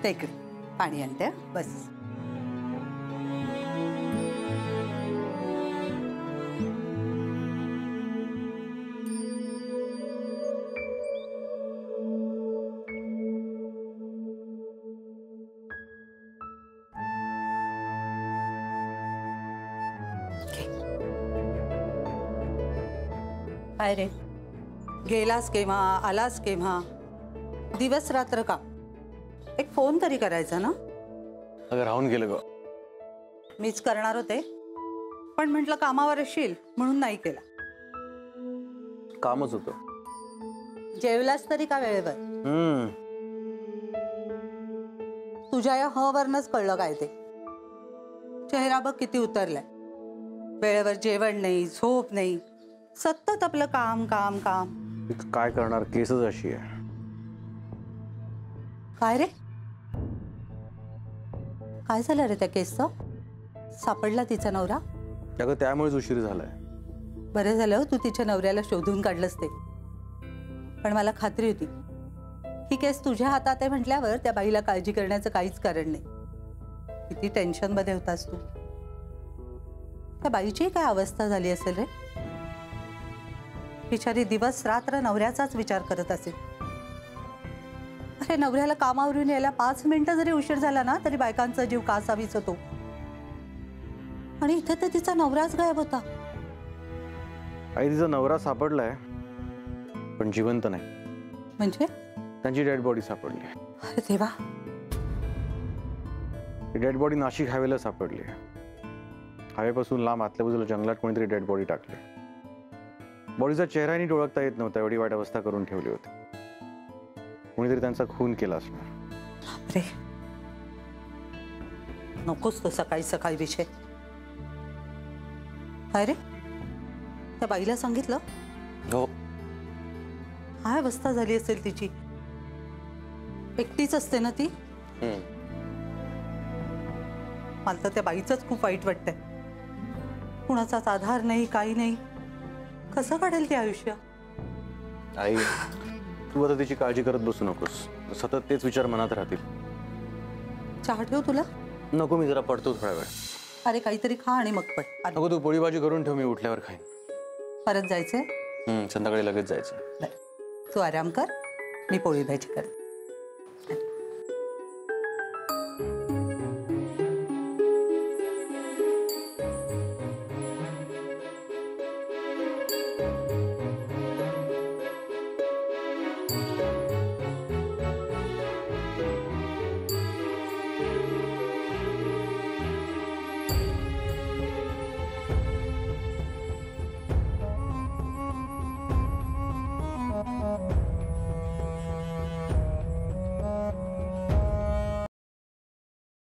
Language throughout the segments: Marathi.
ते इकडे पाणी आणते बस. काय रे, गेलास केव्हा, आलास केव्हा, दिवस रात्र का? एक फोन तरी करायचा ना. अगं राहून गेलं ग. मीच करणार होते पण म्हटलं कामावर असशील म्हणून नाही केला. कामच होतं. जेवलास तरी का वेळेवर? तुझ्या या वरनच कळलं काय ते. चेहरा बघ किती उतरलाय. वेळेवर जेवण नाही, झोप नाही, सतत आपलं काम काम काम. काय करणार, केसच अशी आहे. काय रे, काय झालं रे त्या केसचं? सापडला तिचा नवरा? अगं त्यामुळेच उशीर झालाय. बरं झालं तू तिच्या नवऱ्याला शोधून काढलंस ते. पण मला खात्री होती ही केस तुझ्या हातात आहे म्हटल्यावर त्या बाईला काळजी करण्याचं काहीच कारण नाही. किती टेन्शन मध्ये होतास तू. त्या बाईची काय अवस्था झाली असेल रे. बिचारी दिवस रात्र नवऱ्याचाच विचार करत असेल. अरे नवऱ्याला कामावरून यायला 5 मिनिटं जरी उशीर झाला ना तरी बायकांचा जीव कासावीस होतो. आणि इथे तर तिचा नवराच गायब होता. आई तिचा नवरा सापडलाय पण जिवंत नाही. म्हणजे त्यांची डेड बॉडी सापडली. अरे देवा. डेड बॉडी नाशिक हायवेला सापडली. हायवेपासून लांब आतल्या बाजूला जंगलात कोणीतरी डेड बॉडी टाकली. बॉडीचा चेहरा नीट ओळखता येत नव्हता, एवढी वाईट अवस्था करून ठेवली होती. कोणीतरी त्यांचा खून केला असणार. अरे नकोच तो सकाळी सकाळी विषय. काय रे, त्या बाईला सांगितलं? हो. काय अवस्था झाली असेल तिची. एकटीच असते ना ती. मला तर त्या बाईचंच खूप वाईट वाटतंय. कुणाचाच आधार नाही, काही नाही. कसं काढेल ते आयुष्य. आई तू आता तिची काळजी करत बसू नकोस. सतत तेच विचार मनात राहतील. चहा ठेव तुला? नको, मी जरा पडतो थोडा वेळ. अरे काहीतरी खा आणि मग पड. नको, तू पोळी भाजी करून ठेव, मी उठल्यावर खाईन. परत जायचंय? संध्याकाळी लगेच जायचं. तू आराम कर, मी पोळी भाजी कर.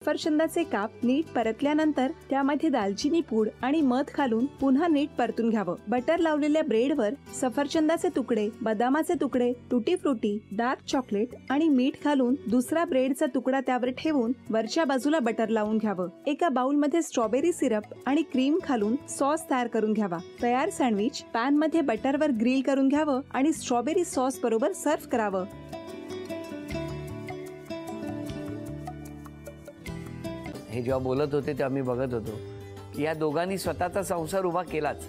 सफरचंदाचे काप नीट परतल्यानंतर त्यामध्ये दालचिनी पूड आणि मध घालून पुन्हा नीट परतून घ्यावं. बटर लावलेल्या ब्रेडवर सफरचंदाचे तुकडे, बदामाचे तुकडे, टुटी फ्रुटी, डार्क चॉकलेट आणि मीठ घालून दुसरा ब्रेडचा तुकडा त्यावर ठेवून वरच्या बाजूला बटर लावून घ्यावं. एका बाउलमध्ये स्ट्रॉबेरी सिरप आणि क्रीम घालून सॉस तयार करून घ्यावा. तयार सँडविच पॅन मध्ये बटरवर ग्रिल करून घ्यावं आणि स्ट्रॉबेरी सॉस बरोबर सर्व्ह करावं. हे जेव्हा बोलत होते तेव्हा मी बघत होतो की या दोघांनी स्वतःचा संसार उभा केलाच,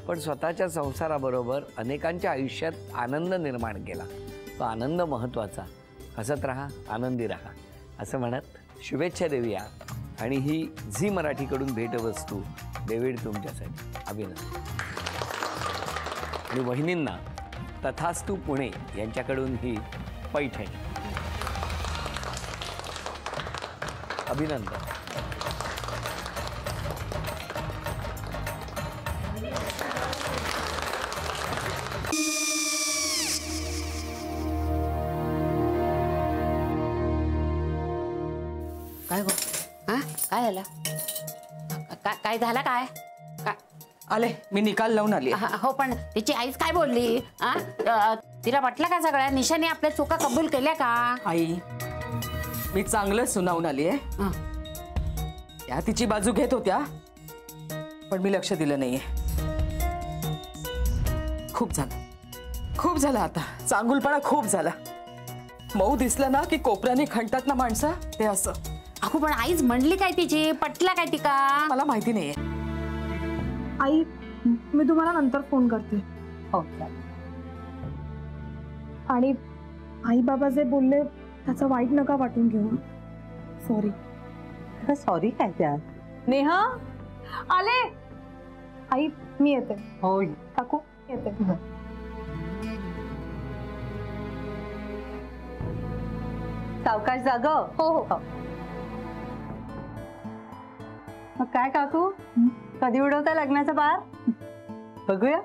पण स्वतःच्या संसाराबरोबर अनेकांच्या आयुष्यात आनंद निर्माण केला. तो आनंद महत्त्वाचा. हसत राहा, आनंदी राहा असं म्हणत शुभेच्छा देऊया. आणि ही झी मराठीकडून भेटवस्तू डेव्हिड तुमच्यासाठी. अभिनंदन. आणि वहिनींना तथास्तू पुणे यांच्याकडून ही पैठणी. अभिनंदन. काय गो? काय झालं? काय झालं? काय आले, मी निकाल लावून आली. हो, पण तिची आईच काय बोलली? तिला वाटलं का सगळ्या निशाने आपल्या चुका कबूल केल्या का? आई, मी चांगलं सुनावून आली आहे. त्या तिची बाजू घेत होत्या पण मी लक्ष दिलं नाहीये. खूप झालं आता. चांगुलपणा खूप झाला. मऊ दिसलं ना की कोपऱ्याने खणतात ना माणसं, ते असं. अहो पण आईच म्हणली काय तिची, पटला काय तिका? मला माहिती नाहीये. आई मी तुम्हाला नंतर फोन करते. हो आणि आई बाबा जे बोलले त्याचं वाईट नका वाटून घेऊ. सॉरी. सॉरी काय त्या. नेहा आले. आई मी येते. हो काकू येते. सावकाश जाग. हो हो. मग काय काकू, कधी उडवता लग्नाचा बार? बघूया.